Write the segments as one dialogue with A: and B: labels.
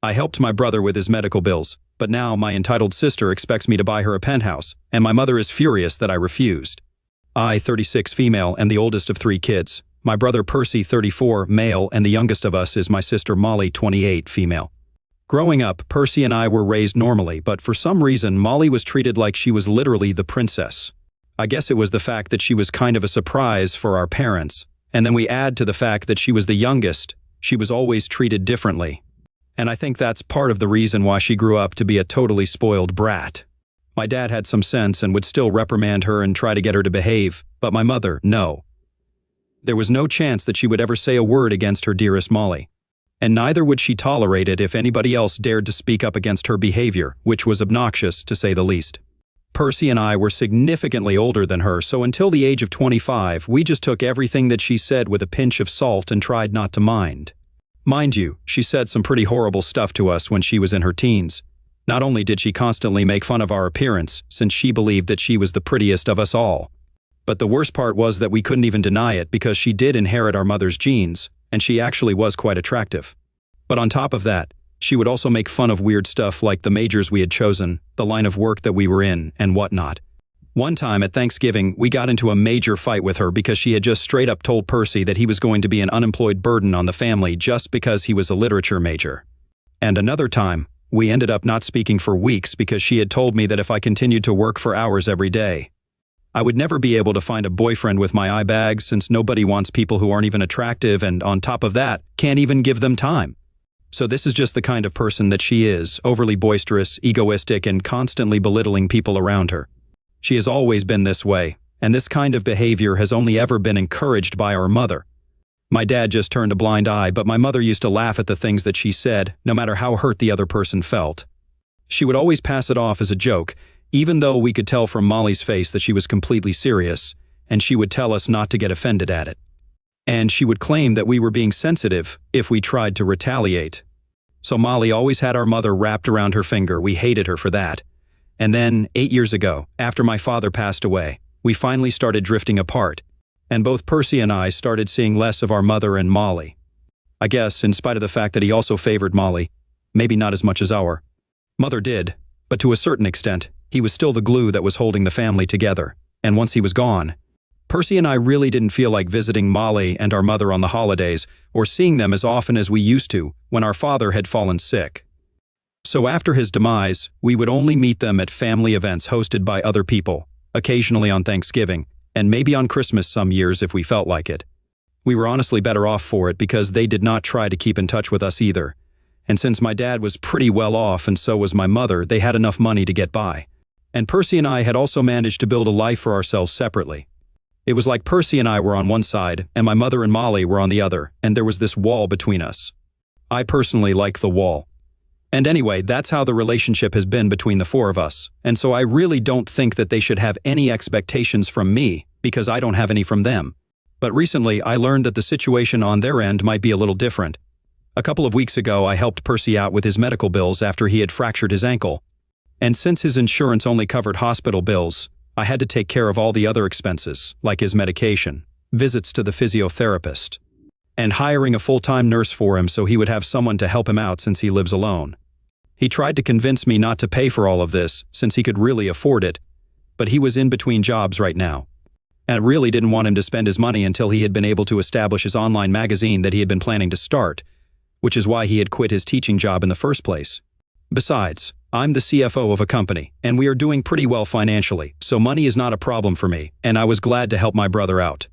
A: I helped my brother with his medical bills, but now my entitled sister expects me to buy her a penthouse, and my mother is furious that I refused. I, 36, female, am the oldest of 3 kids. My brother Percy, 34, male, and the youngest of us is my sister Molly, 28, female. Growing up, Percy and I were raised normally, but for some reason Molly was treated like she was literally the princess. I guess it was the fact that she was kind of a surprise for our parents, and then we add to the fact that she was the youngest, she was always treated differently. And I think that's part of the reason why she grew up to be a totally spoiled brat. My dad had some sense and would still reprimand her and try to get her to behave, but my mother, no. There was no chance that she would ever say a word against her dearest Molly. And neither would she tolerate it if anybody else dared to speak up against her behavior, which was obnoxious to say the least. Percy and I were significantly older than her, so until the age of 25, we just took everything that she said with a pinch of salt and tried not to mind. Mind you, she said some pretty horrible stuff to us when she was in her teens. Not only did she constantly make fun of our appearance, since she believed that she was the prettiest of us all, but the worst part was that we couldn't even deny it because she did inherit our mother's genes, and she actually was quite attractive. But on top of that, she would also make fun of weird stuff like the majors we had chosen, the line of work that we were in, and whatnot. One time at Thanksgiving, we got into a major fight with her because she had just straight up told Percy that he was going to be an unemployed burden on the family just because he was a literature major. And another time, we ended up not speaking for weeks because she had told me that if I continued to work for hours every day, I would never be able to find a boyfriend with my eye bags since nobody wants people who aren't even attractive and, on top of that, can't even give them time. So this is just the kind of person that she is, overly boisterous, egoistic, and constantly belittling people around her. She has always been this way, and this kind of behavior has only ever been encouraged by our mother. My dad just turned a blind eye, but my mother used to laugh at the things that she said, no matter how hurt the other person felt. She would always pass it off as a joke, even though we could tell from Molly's face that she was completely serious, and she would tell us not to get offended at it. And she would claim that we were being sensitive if we tried to retaliate. So Molly always had our mother wrapped around her finger. We hated her for that. And then, 8 years ago, after my father passed away, we finally started drifting apart, and both Percy and I started seeing less of our mother and Molly. I guess, in spite of the fact that he also favored Molly, maybe not as much as our mother did, but to a certain extent, he was still the glue that was holding the family together, and once he was gone, Percy and I really didn't feel like visiting Molly and our mother on the holidays or seeing them as often as we used to when our father had fallen sick. So after his demise, we would only meet them at family events hosted by other people, occasionally on Thanksgiving, and maybe on Christmas some years if we felt like it. We were honestly better off for it because they did not try to keep in touch with us either. And since my dad was pretty well off and so was my mother, they had enough money to get by. And Percy and I had also managed to build a life for ourselves separately. It was like Percy and I were on one side, and my mother and Molly were on the other, and there was this wall between us. I personally like the wall. And anyway, that's how the relationship has been between the 4 of us, and so I really don't think that they should have any expectations from me, because I don't have any from them. But recently, I learned that the situation on their end might be a little different. A couple of weeks ago, I helped Percy out with his medical bills after he had fractured his ankle. And since his insurance only covered hospital bills, I had to take care of all the other expenses, like his medication, visits to the physiotherapist, and hiring a full-time nurse for him so he would have someone to help him out since he lives alone. He tried to convince me not to pay for all of this, since he could really afford it, but he was in between jobs right now. And I really didn't want him to spend his money until he had been able to establish his online magazine that he had been planning to start, which is why he had quit his teaching job in the first place. Besides, I'm the CFO of a company, and we are doing pretty well financially, so money is not a problem for me, and I was glad to help my brother out.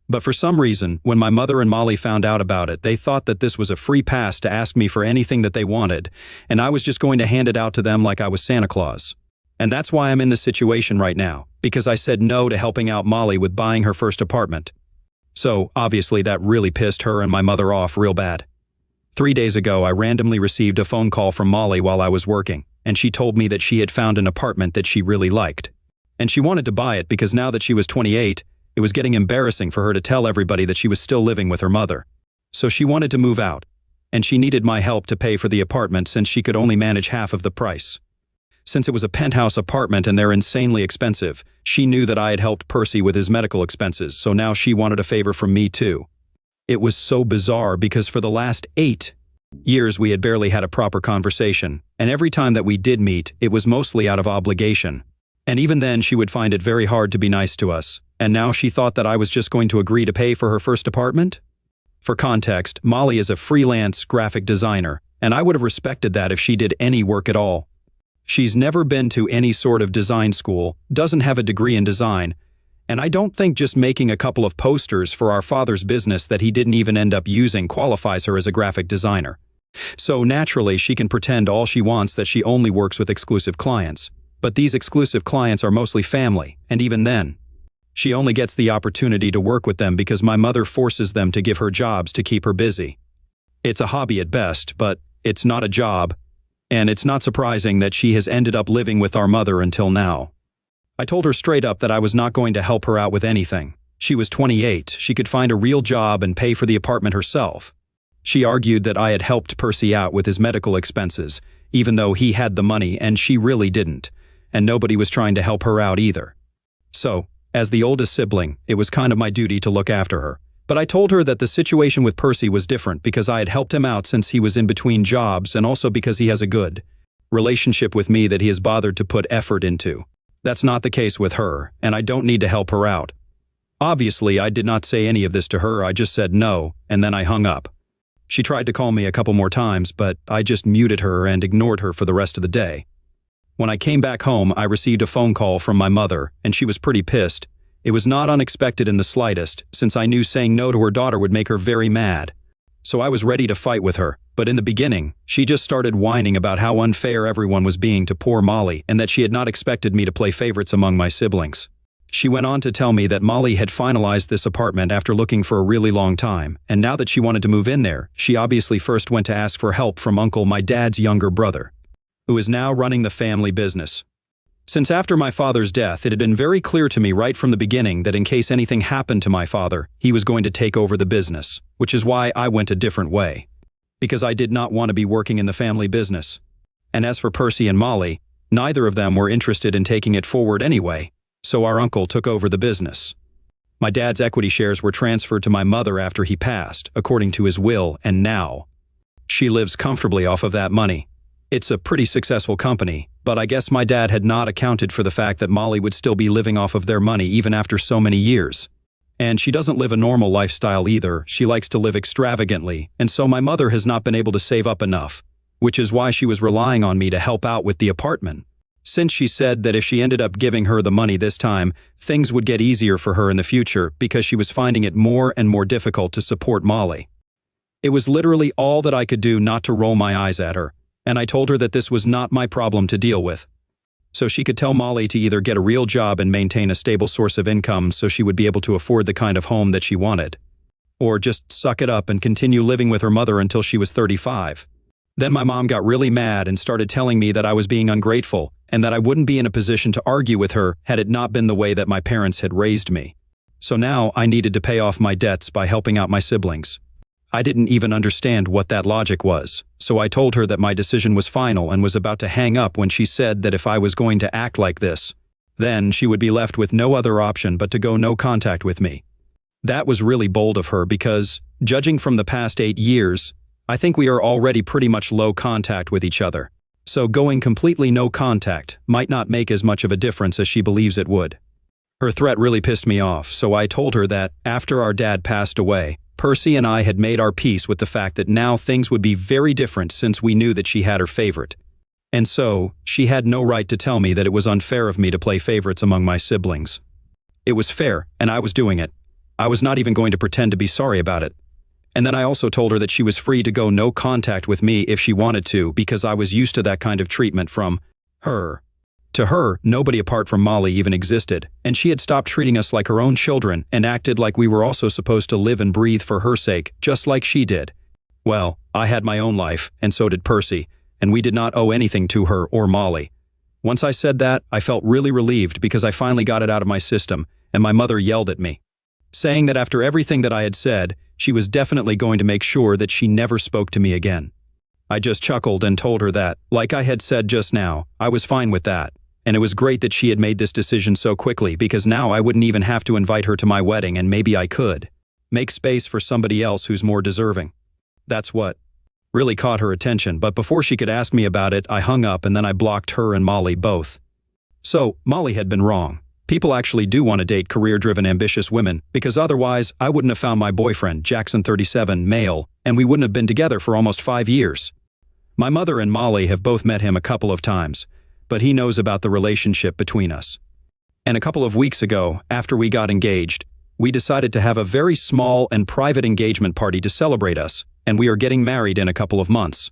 A: But for some reason, when my mother and Molly found out about it, they thought that this was a free pass to ask me for anything that they wanted, and I was just going to hand it out to them like I was Santa Claus. And that's why I'm in this situation right now, because I said no to helping out Molly with buying her first apartment. So, obviously that really pissed her and my mother off real bad. 3 days ago, I randomly received a phone call from Molly while I was working, and she told me that she had found an apartment that she really liked. And she wanted to buy it because now that she was 28, it was getting embarrassing for her to tell everybody that she was still living with her mother. So she wanted to move out, and she needed my help to pay for the apartment since she could only manage half of the price. Since it was a penthouse apartment and they're insanely expensive, she knew that I had helped Percy with his medical expenses, so now she wanted a favor from me too. It was so bizarre because for the last 8 Years we had barely had a proper conversation, and every time that we did meet, it was mostly out of obligation. And even then she would find it very hard to be nice to us, and now she thought that I was just going to agree to pay for her first apartment? For context, Molly is a freelance graphic designer, and I would have respected that if she did any work at all. She's never been to any sort of design school, doesn't have a degree in design, and I don't think just making a couple of posters for our father's business that he didn't even end up using qualifies her as a graphic designer. So naturally, she can pretend all she wants that she only works with exclusive clients. But these exclusive clients are mostly family, and even then, she only gets the opportunity to work with them because my mother forces them to give her jobs to keep her busy. It's a hobby at best, but it's not a job, and it's not surprising that she has ended up living with our mother until now. I told her straight up that I was not going to help her out with anything. She was 28, she could find a real job and pay for the apartment herself. She argued that I had helped Percy out with his medical expenses, even though he had the money and she really didn't, and nobody was trying to help her out either. So, as the oldest sibling, it was kind of my duty to look after her. But I told her that the situation with Percy was different because I had helped him out since he was in between jobs and also because he has a good relationship with me that he has bothered to put effort into. That's not the case with her, and I don't need to help her out. Obviously, I did not say any of this to her, I just said no, and then I hung up. She tried to call me a couple more times, but I just muted her and ignored her for the rest of the day. When I came back home, I received a phone call from my mother, and she was pretty pissed. It was not unexpected in the slightest, since I knew saying no to her daughter would make her very mad. So I was ready to fight with her, but in the beginning, she just started whining about how unfair everyone was being to poor Molly and that she had not expected me to play favorites among my siblings. She went on to tell me that Molly had finalized this apartment after looking for a really long time, and now that she wanted to move in there, she obviously first went to ask for help from Uncle, my dad's younger brother, who is now running the family business. Since after my father's death, it had been very clear to me right from the beginning that in case anything happened to my father, he was going to take over the business, which is why I went a different way. Because I did not want to be working in the family business. And as for Percy and Molly, neither of them were interested in taking it forward anyway, so our uncle took over the business. My dad's equity shares were transferred to my mother after he passed, according to his will, and now she lives comfortably off of that money. It's a pretty successful company, but I guess my dad had not accounted for the fact that Molly would still be living off of their money even after so many years. And she doesn't live a normal lifestyle either, she likes to live extravagantly, and so my mother has not been able to save up enough, which is why she was relying on me to help out with the apartment. Since she said that if she ended up giving her the money this time, things would get easier for her in the future because she was finding it more and more difficult to support Molly. It was literally all that I could do not to roll my eyes at her, and I told her that this was not my problem to deal with. So she could tell Molly to either get a real job and maintain a stable source of income so she would be able to afford the kind of home that she wanted, or just suck it up and continue living with her mother until she was 35. Then my mom got really mad and started telling me that I was being ungrateful and that I wouldn't be in a position to argue with her had it not been the way that my parents had raised me. So now I needed to pay off my debts by helping out my siblings. I didn't even understand what that logic was, so I told her that my decision was final and was about to hang up when she said that if I was going to act like this, then she would be left with no other option but to go no contact with me. That was really bold of her because, judging from the past 8 years, I think we are already pretty much low contact with each other. So going completely no contact might not make as much of a difference as she believes it would. Her threat really pissed me off, so I told her that, after our dad passed away, Percy and I had made our peace with the fact that now things would be very different since we knew that she had her favorite. And so, she had no right to tell me that it was unfair of me to play favorites among my siblings. It was fair, and I was doing it. I was not even going to pretend to be sorry about it. And then I also told her that she was free to go no contact with me if she wanted to because I was used to that kind of treatment from her. To her, nobody apart from Molly even existed, and she had stopped treating us like her own children and acted like we were also supposed to live and breathe for her sake, just like she did. Well, I had my own life, and so did Percy, and we did not owe anything to her or Molly. Once I said that, I felt really relieved because I finally got it out of my system, and my mother yelled at me, saying that after everything that I had said, she was definitely going to make sure that she never spoke to me again. I just chuckled and told her that, like I had said just now, I was fine with that. And it was great that she had made this decision so quickly because now I wouldn't even have to invite her to my wedding and maybe I could make space for somebody else who's more deserving. That's what Really caught her attention, but before she could ask me about it, I hung up and then I blocked her and Molly both. So, Molly had been wrong. People actually do want to date career-driven, ambitious women, because otherwise I wouldn't have found my boyfriend, Jackson 37, male, and we wouldn't have been together for almost 5 years. My mother and Molly have both met him a couple of times, but he knows about the relationship between us. And a couple of weeks ago, after we got engaged, we decided to have a very small and private engagement party to celebrate us, and we are getting married in a couple of months.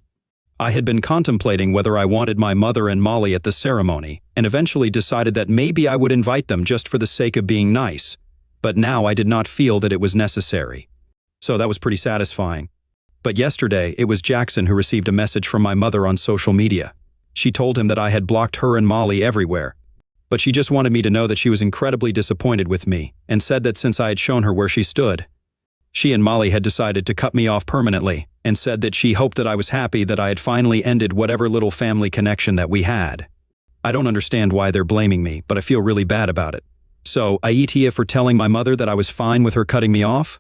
A: I had been contemplating whether I wanted my mother and Molly at the ceremony, and eventually decided that maybe I would invite them just for the sake of being nice, but now I did not feel that it was necessary. So that was pretty satisfying. But yesterday, it was Jackson who received a message from my mother on social media. She told him that I had blocked her and Molly everywhere, but she just wanted me to know that she was incredibly disappointed with me, and said that since I had shown her where she stood, she and Molly had decided to cut me off permanently, and said that she hoped that I was happy that I had finally ended whatever little family connection that we had. I don't understand why they're blaming me, but I feel really bad about it. So, I ETF for telling my mother that I was fine with her cutting me off?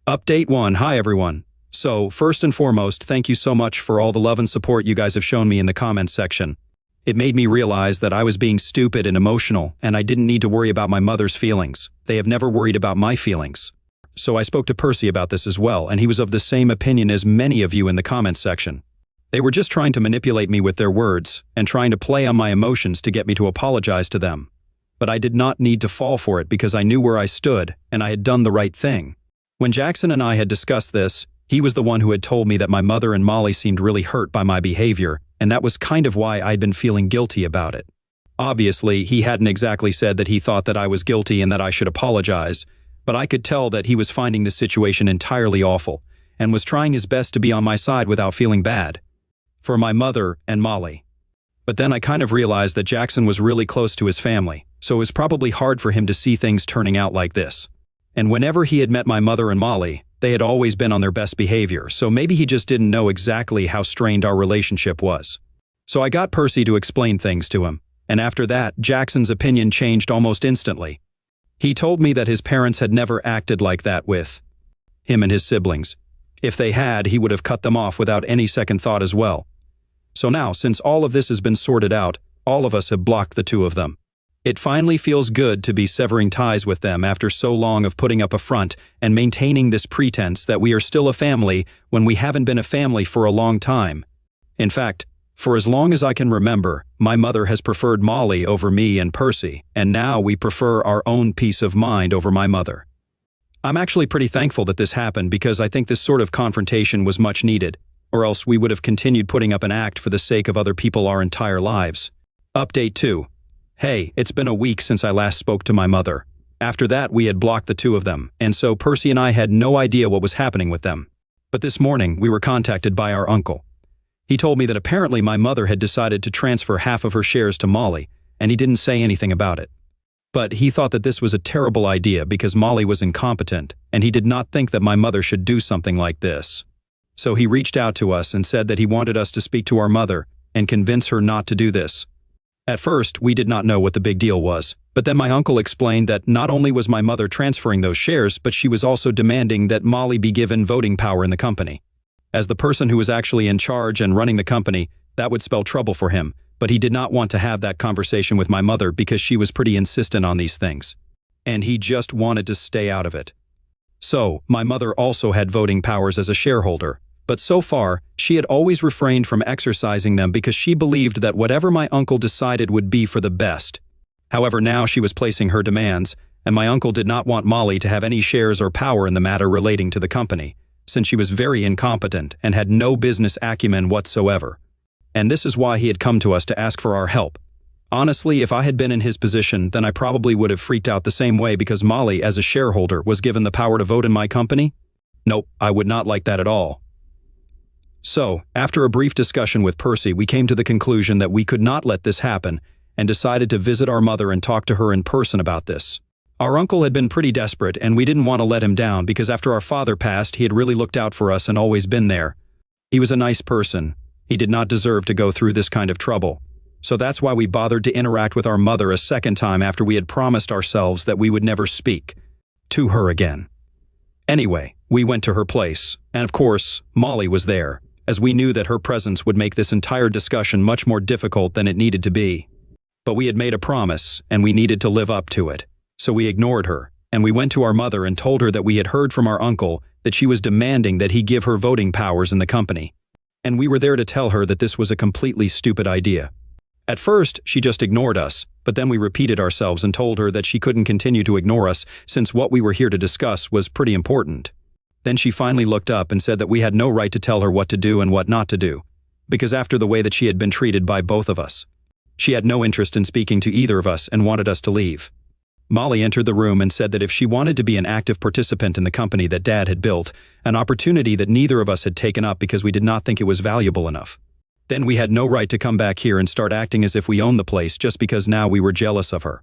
A: Update 1. Hi everyone. So, first and foremost, thank you so much for all the love and support you guys have shown me in the comments section. It made me realize that I was being stupid and emotional, and I didn't need to worry about my mother's feelings. They have never worried about my feelings. So I spoke to Percy about this as well, and he was of the same opinion as many of you in the comments section. They were just trying to manipulate me with their words, and trying to play on my emotions to get me to apologize to them. But I did not need to fall for it because I knew where I stood, and I had done the right thing. When Jackson and I had discussed this, he was the one who had told me that my mother and Molly seemed really hurt by my behavior, and that was kind of why I'd been feeling guilty about it. Obviously, he hadn't exactly said that he thought that I was guilty and that I should apologize, but I could tell that he was finding the situation entirely awful, and was trying his best to be on my side without feeling bad. For my mother and Molly. But then I kind of realized that Jackson was really close to his family, so it was probably hard for him to see things turning out like this. And whenever he had met my mother and Molly, they had always been on their best behavior, so maybe he just didn't know exactly how strained our relationship was. So I got Percy to explain things to him, and after that, Jackson's opinion changed almost instantly. He told me that his parents had never acted like that with him and his siblings. If they had, he would have cut them off without any second thought as well. So now, since all of this has been sorted out, all of us have blocked the two of them. It finally feels good to be severing ties with them after so long of putting up a front and maintaining this pretense that we are still a family when we haven't been a family for a long time. In fact, for as long as I can remember, my mother has preferred Molly over me and Percy, and now we prefer our own peace of mind over my mother. I'm actually pretty thankful that this happened because I think this sort of confrontation was much needed, or else we would have continued putting up an act for the sake of other people our entire lives. Update 2. Hey, it's been a week since I last spoke to my mother. After that, we had blocked the two of them, and so Percy and I had no idea what was happening with them. But this morning, we were contacted by our uncle. He told me that apparently my mother had decided to transfer half of her shares to Molly, and he didn't say anything about it. But he thought that this was a terrible idea because Molly was incompetent, and he did not think that my mother should do something like this. So he reached out to us and said that he wanted us to speak to our mother and convince her not to do this. At first, we did not know what the big deal was, but then my uncle explained that not only was my mother transferring those shares, but she was also demanding that Molly be given voting power in the company. As the person who was actually in charge and running the company, that would spell trouble for him, but he did not want to have that conversation with my mother because she was pretty insistent on these things. And he just wanted to stay out of it. So, my mother also had voting powers as a shareholder, but so far, she had always refrained from exercising them because she believed that whatever my uncle decided would be for the best. However, now she was placing her demands, and my uncle did not want Molly to have any shares or power in the matter relating to the company, since she was very incompetent and had no business acumen whatsoever. And this is why he had come to us to ask for our help. Honestly, if I had been in his position, then I probably would have freaked out the same way because Molly, as a shareholder, was given the power to vote in my company. Nope, I would not like that at all. So, after a brief discussion with Percy, we came to the conclusion that we could not let this happen and decided to visit our mother and talk to her in person about this. Our uncle had been pretty desperate, and we didn't want to let him down because after our father passed, he had really looked out for us and always been there. He was a nice person. He did not deserve to go through this kind of trouble. So that's why we bothered to interact with our mother a second time after we had promised ourselves that we would never speak to her again. Anyway, we went to her place, and of course, Molly was there, as we knew that her presence would make this entire discussion much more difficult than it needed to be. But we had made a promise, and we needed to live up to it. So we ignored her, and we went to our mother and told her that we had heard from our uncle that she was demanding that he give her voting powers in the company. And we were there to tell her that this was a completely stupid idea. At first, she just ignored us, but then we repeated ourselves and told her that she couldn't continue to ignore us since what we were here to discuss was pretty important. Then she finally looked up and said that we had no right to tell her what to do and what not to do, because after the way that she had been treated by both of us, she had no interest in speaking to either of us and wanted us to leave. Molly entered the room and said that if she wanted to be an active participant in the company that Dad had built, an opportunity that neither of us had taken up because we did not think it was valuable enough, then we had no right to come back here and start acting as if we owned the place just because now we were jealous of her.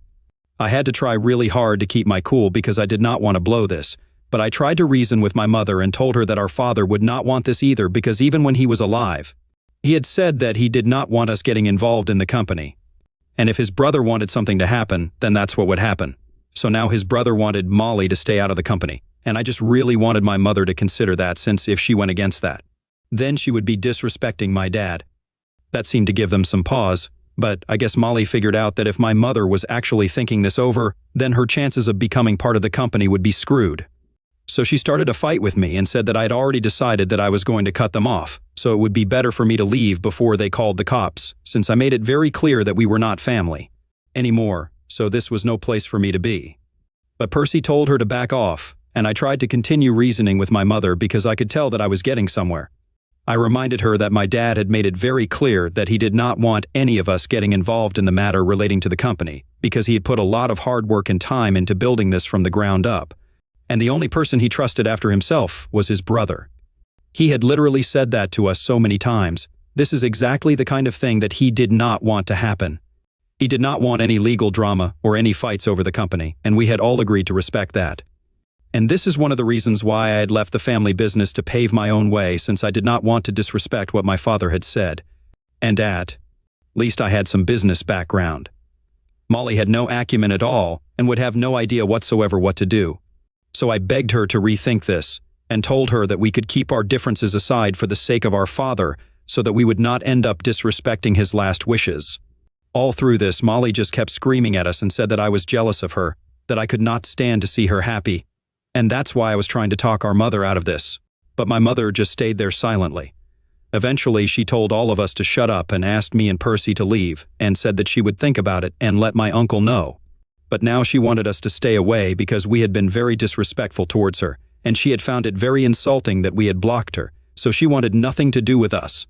A: I had to try really hard to keep my cool because I did not want to blow this, but I tried to reason with my mother and told her that our father would not want this either because even when he was alive, he had said that he did not want us getting involved in the company. And if his brother wanted something to happen, then that's what would happen. So now his brother wanted Molly to stay out of the company, and I just really wanted my mother to consider that, since if she went against that, then she would be disrespecting my dad. That seemed to give them some pause, but I guess Molly figured out that if my mother was actually thinking this over, then her chances of becoming part of the company would be screwed. So she started a fight with me and said that I had already decided that I was going to cut them off, so it would be better for me to leave before they called the cops, since I made it very clear that we were not family anymore, so this was no place for me to be. But Percy told her to back off, and I tried to continue reasoning with my mother because I could tell that I was getting somewhere. I reminded her that my dad had made it very clear that he did not want any of us getting involved in the matter relating to the company, because he had put a lot of hard work and time into building this from the ground up. And the only person he trusted after himself was his brother. He had literally said that to us so many times. This is exactly the kind of thing that he did not want to happen. He did not want any legal drama or any fights over the company, and we had all agreed to respect that. And this is one of the reasons why I had left the family business to pave my own way, since I did not want to disrespect what my father had said. And at least I had some business background. Molly had no acumen at all and would have no idea whatsoever what to do. So I begged her to rethink this and told her that we could keep our differences aside for the sake of our father so that we would not end up disrespecting his last wishes. All through this, Molly just kept screaming at us and said that I was jealous of her, that I could not stand to see her happy. And that's why I was trying to talk our mother out of this. But my mother just stayed there silently. Eventually, she told all of us to shut up and asked me and Percy to leave and said that she would think about it and let my uncle know. But now she wanted us to stay away because we had been very disrespectful towards her, and she had found it very insulting that we had blocked her, so she wanted nothing to do with us.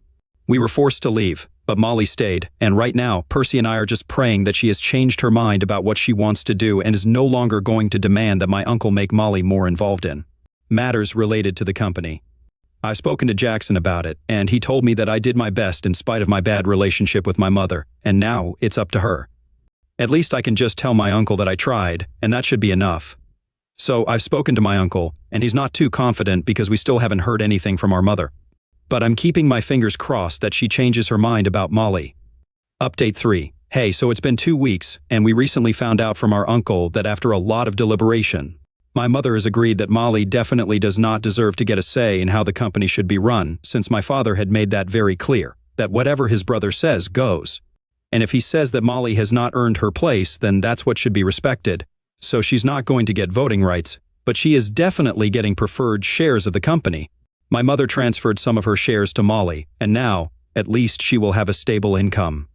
A: We were forced to leave, but Molly stayed, and right now, Percy and I are just praying that she has changed her mind about what she wants to do and is no longer going to demand that my uncle make Molly more involved in matters related to the company. I've spoken to Jackson about it, and he told me that I did my best in spite of my bad relationship with my mother, and now it's up to her. At least I can just tell my uncle that I tried, and that should be enough. So I've spoken to my uncle, and he's not too confident because we still haven't heard anything from our mother. But I'm keeping my fingers crossed that she changes her mind about Molly. Update 3. Hey, so it's been 2 weeks, and we recently found out from our uncle that after a lot of deliberation, my mother has agreed that Molly definitely does not deserve to get a say in how the company should be run, since my father had made that very clear, that whatever his brother says goes. And if he says that Molly has not earned her place, then that's what should be respected. So she's not going to get voting rights, but she is definitely getting preferred shares of the company. My mother transferred some of her shares to Molly, and now, at least she will have a stable income.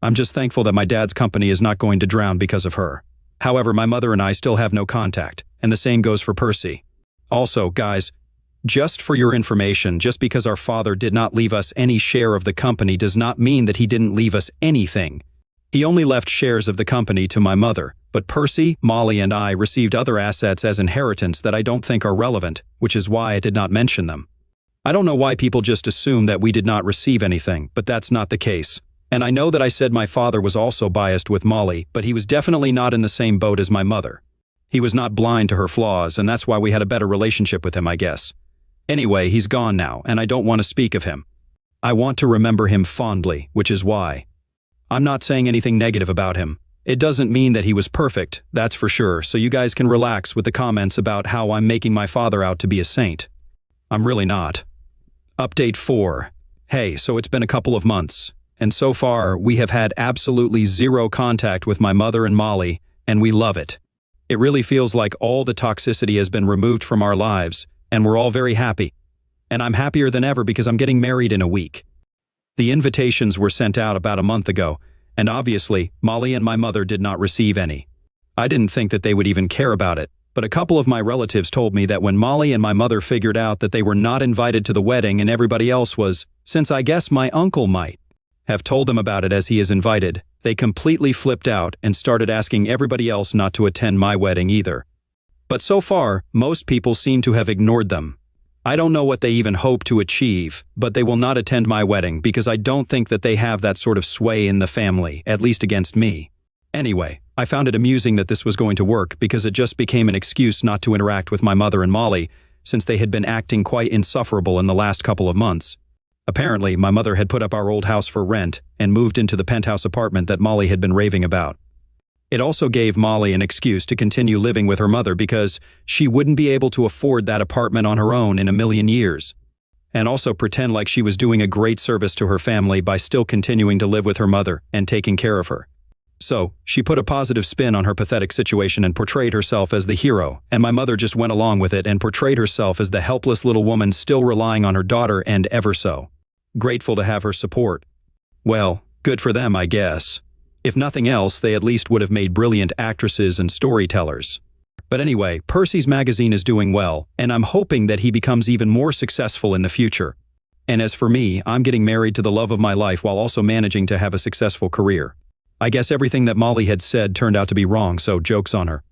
A: I'm just thankful that my dad's company is not going to drown because of her. However, my mother and I still have no contact, and the same goes for Percy. Also, guys, just for your information, just because our father did not leave us any share of the company does not mean that he didn't leave us anything. He only left shares of the company to my mother, but Percy, Molly, and I received other assets as inheritance that I don't think are relevant, which is why I did not mention them. I don't know why people just assume that we did not receive anything, but that's not the case. And I know that I said my father was also biased with Molly, but he was definitely not in the same boat as my mother. He was not blind to her flaws, and that's why we had a better relationship with him, I guess. Anyway, he's gone now, and I don't want to speak of him. I want to remember him fondly, which is why. I'm not saying anything negative about him. It doesn't mean that he was perfect, that's for sure, so you guys can relax with the comments about how I'm making my father out to be a saint. I'm really not. Update 4. Hey, so it's been a couple of months, and so far we have had absolutely zero contact with my mother and Molly, and we love it. It really feels like all the toxicity has been removed from our lives, and we're all very happy. And I'm happier than ever because I'm getting married in a week. The invitations were sent out about a month ago, and obviously, Molly and my mother did not receive any. I didn't think that they would even care about it, but a couple of my relatives told me that when Molly and my mother figured out that they were not invited to the wedding and everybody else was, since I guess my uncle might have told them about it as he is invited, they completely flipped out and started asking everybody else not to attend my wedding either. But so far, most people seem to have ignored them. I don't know what they even hope to achieve, but they will not attend my wedding because I don't think that they have that sort of sway in the family, at least against me. Anyway, I found it amusing that this was going to work because it just became an excuse not to interact with my mother and Molly, since they had been acting quite insufferable in the last couple of months. Apparently, my mother had put up our old house for rent and moved into the penthouse apartment that Molly had been raving about. It also gave Molly an excuse to continue living with her mother because she wouldn't be able to afford that apartment on her own in a million years. And also pretend like she was doing a great service to her family by still continuing to live with her mother and taking care of her. So, she put a positive spin on her pathetic situation and portrayed herself as the hero, and my mother just went along with it and portrayed herself as the helpless little woman still relying on her daughter and ever so grateful to have her support. Well, good for them, I guess. If nothing else, they at least would have made brilliant actresses and storytellers. But anyway, Percy's magazine is doing well, and I'm hoping that he becomes even more successful in the future. And as for me, I'm getting married to the love of my life while also managing to have a successful career. I guess everything that Molly had said turned out to be wrong, so joke's on her.